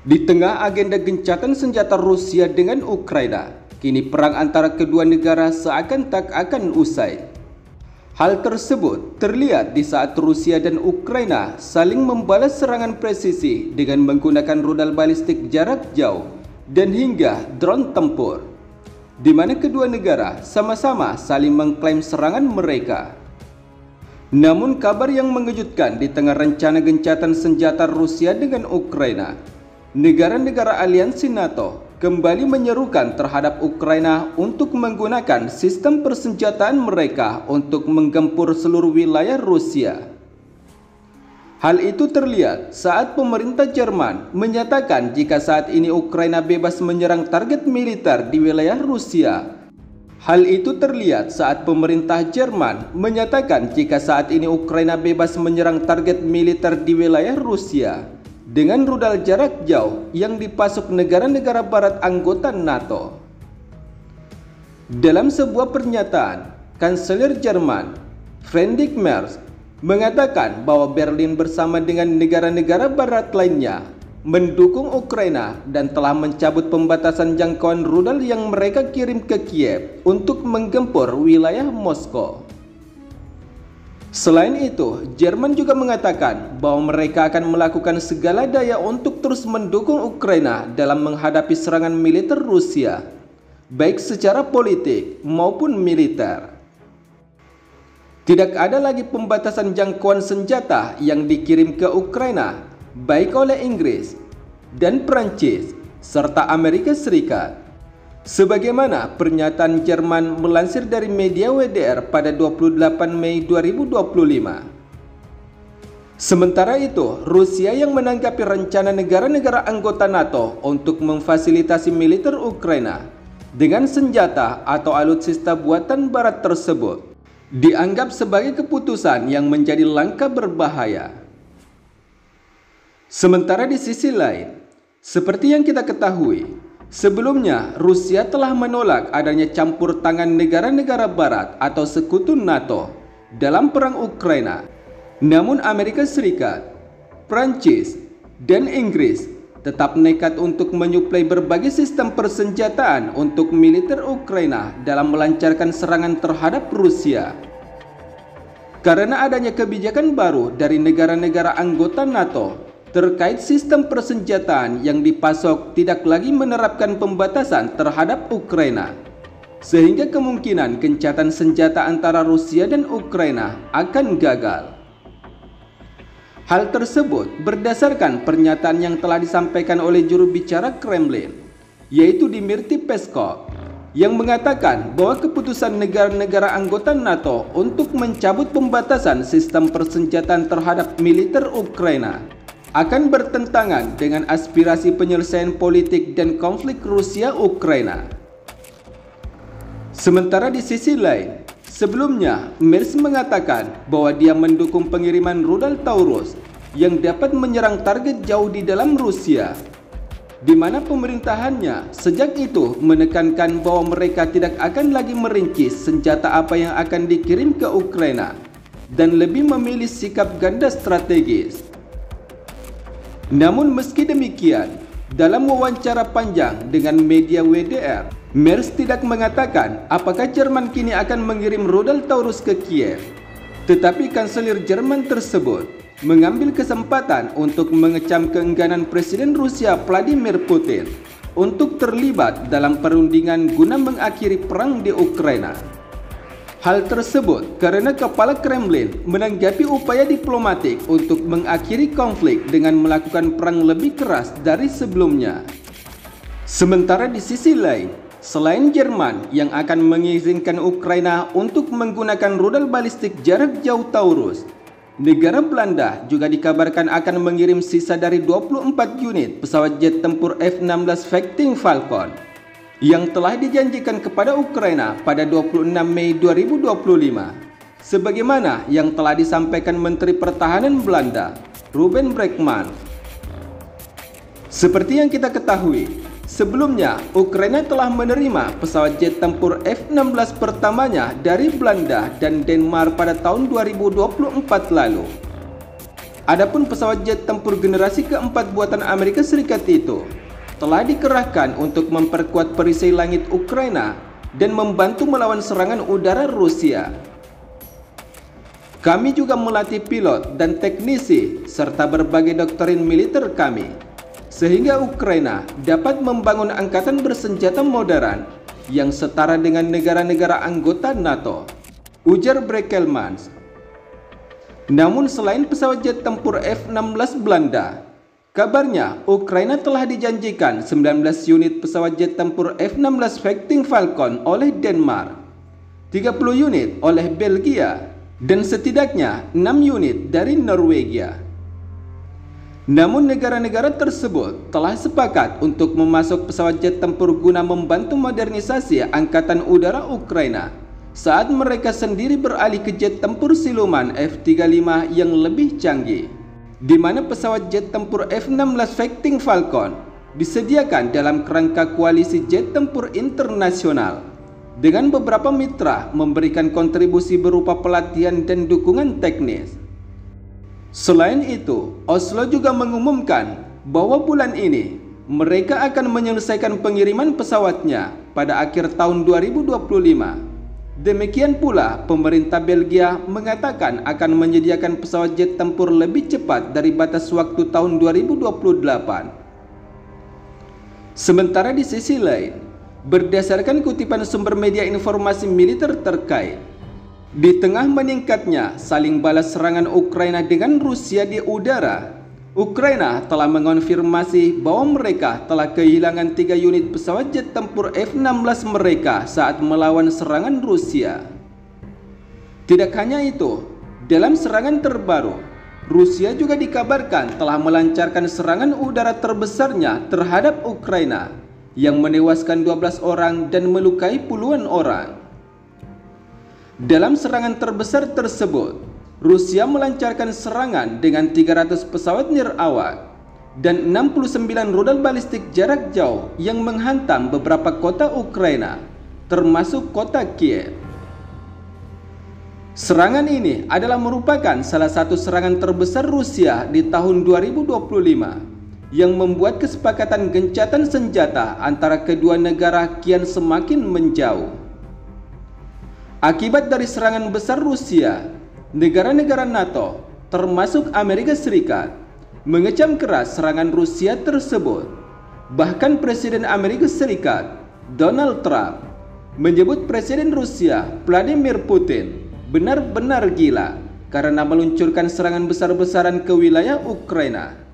Di tengah agenda gencatan senjata Rusia dengan Ukraina, kini perang antara kedua negara seakan tak akan usai. Hal tersebut terlihat di saat Rusia dan Ukraina saling membalas serangan presisi dengan menggunakan rudal balistik jarak jauh dan hingga drone tempur, di mana kedua negara sama-sama saling mengklaim serangan mereka. Namun kabar yang mengejutkan di tengah rencana gencatan senjata Rusia dengan Ukraina, negara-negara aliansi NATO kembali menyerukan terhadap Ukraina untuk menggunakan sistem persenjataan mereka untuk menggempur seluruh wilayah Rusia. Hal itu terlihat saat pemerintah Jerman menyatakan jika saat ini Ukraina bebas menyerang target militer di wilayah Rusia. Hal itu terlihat saat pemerintah Jerman menyatakan jika saat ini Ukraina bebas menyerang target militer di wilayah Rusia dengan rudal jarak jauh yang dipasok negara-negara barat anggota NATO. Dalam sebuah pernyataan, Kanselir Jerman, Friedrich Merz, mengatakan bahwa Berlin bersama dengan negara-negara barat lainnya mendukung Ukraina dan telah mencabut pembatasan jangkauan rudal yang mereka kirim ke Kiev untuk menggempur wilayah Moskow. Selain itu, Jerman juga mengatakan bahwa mereka akan melakukan segala daya untuk terus mendukung Ukraina dalam menghadapi serangan militer Rusia, baik secara politik maupun militer. Tidak ada lagi pembatasan jangkauan senjata yang dikirim ke Ukraina, baik oleh Inggris dan Prancis serta Amerika Serikat, sebagaimana pernyataan Jerman melansir dari media WDR pada 28 Mei 2025. Sementara itu, Rusia yang menanggapi rencana negara-negara anggota NATO untuk memfasilitasi militer Ukraina dengan senjata atau alutsista buatan barat tersebut dianggap sebagai keputusan yang menjadi langkah berbahaya. Sementara di sisi lain, seperti yang kita ketahui, sebelumnya Rusia telah menolak adanya campur tangan negara-negara barat atau sekutu NATO dalam perang Ukraina. Namun Amerika Serikat, Prancis, dan Inggris tetap nekat untuk menyuplai berbagai sistem persenjataan untuk militer Ukraina dalam melancarkan serangan terhadap Rusia. Karena adanya kebijakan baru dari negara-negara anggota NATO terkait sistem persenjataan yang dipasok tidak lagi menerapkan pembatasan terhadap Ukraina, sehingga kemungkinan gencatan senjata antara Rusia dan Ukraina akan gagal. Hal tersebut berdasarkan pernyataan yang telah disampaikan oleh juru bicara Kremlin, yaitu Dmitry Peskov, yang mengatakan bahwa keputusan negara-negara anggota NATO untuk mencabut pembatasan sistem persenjataan terhadap militer Ukraina akan bertentangan dengan aspirasi penyelesaian politik dan konflik Rusia-Ukraina. Sementara di sisi lain, sebelumnya Merz mengatakan bahwa dia mendukung pengiriman rudal Taurus yang dapat menyerang target jauh di dalam Rusia, di mana pemerintahannya sejak itu menekankan bahwa mereka tidak akan lagi merinci senjata apa yang akan dikirim ke Ukraina dan lebih memilih sikap ganda strategis. Namun meski demikian, dalam wawancara panjang dengan media WDR, Merz tidak mengatakan apakah Jerman kini akan mengirim rudal Taurus ke Kiev. Tetapi kanselir Jerman tersebut mengambil kesempatan untuk mengecam keengganan Presiden Rusia Vladimir Putin untuk terlibat dalam perundingan guna mengakhiri perang di Ukraina. Hal tersebut karena kepala Kremlin menanggapi upaya diplomatik untuk mengakhiri konflik dengan melakukan perang lebih keras dari sebelumnya. Sementara di sisi lain, selain Jerman yang akan mengizinkan Ukraina untuk menggunakan rudal balistik jarak jauh Taurus, negara Belanda juga dikabarkan akan mengirim sisa dari 24 unit pesawat jet tempur F-16 Fighting Falcon yang telah dijanjikan kepada Ukraina pada 26 Mei 2025, sebagaimana yang telah disampaikan Menteri Pertahanan Belanda, Ruben Breckman. Seperti yang kita ketahui, sebelumnya Ukraina telah menerima pesawat jet tempur F-16 pertamanya dari Belanda dan Denmark pada tahun 2024 lalu. Adapun pesawat jet tempur generasi keempat buatan Amerika Serikat itu telah dikerahkan untuk memperkuat perisai langit Ukraina dan membantu melawan serangan udara Rusia. Kami juga melatih pilot dan teknisi serta berbagai doktrin militer kami, sehingga Ukraina dapat membangun angkatan bersenjata modern yang setara dengan negara-negara anggota NATO, ujar Brekelmans. Namun selain pesawat jet tempur F-16 Belanda, kabarnya Ukraina telah dijanjikan 19 unit pesawat jet tempur F-16 Fighting Falcon oleh Denmark, 30 unit oleh Belgia, dan setidaknya 6 unit dari Norwegia. Namun negara-negara tersebut telah sepakat untuk memasok pesawat jet tempur guna membantu modernisasi Angkatan Udara Ukraina saat mereka sendiri beralih ke jet tempur siluman F-35 yang lebih canggih, di mana pesawat jet tempur F-16 Fighting Falcon disediakan dalam kerangka koalisi jet tempur internasional, dengan beberapa mitra memberikan kontribusi berupa pelatihan dan dukungan teknis. Selain itu, Oslo juga mengumumkan bahwa bulan ini mereka akan menyelesaikan pengiriman pesawatnya pada akhir tahun 2025. Demikian pula, pemerintah Belgia mengatakan akan menyediakan pesawat jet tempur lebih cepat dari batas waktu tahun 2028. Sementara di sisi lain, berdasarkan kutipan sumber media informasi militer terkait, di tengah meningkatnya saling balas serangan Ukraina dengan Rusia di udara, Ukraina telah mengonfirmasi bahwa mereka telah kehilangan 3 unit pesawat jet tempur F-16 mereka saat melawan serangan Rusia. Tidak hanya itu, dalam serangan terbaru, Rusia juga dikabarkan telah melancarkan serangan udara terbesarnya terhadap Ukraina, yang menewaskan 12 orang dan melukai puluhan orang. Dalam serangan terbesar tersebut, Rusia melancarkan serangan dengan 300 pesawat nirawak dan 69 rudal balistik jarak jauh yang menghantam beberapa kota Ukraina, termasuk kota Kiev. Serangan ini adalah merupakan salah satu serangan terbesar Rusia di tahun 2025, yang membuat kesepakatan gencatan senjata antara kedua negara kian semakin menjauh. Akibat dari serangan besar Rusia, negara-negara NATO, termasuk Amerika Serikat, mengecam keras serangan Rusia tersebut. Bahkan Presiden Amerika Serikat, Donald Trump, menyebut Presiden Rusia, Vladimir Putin, benar-benar gila karena meluncurkan serangan besar-besaran ke wilayah Ukraina.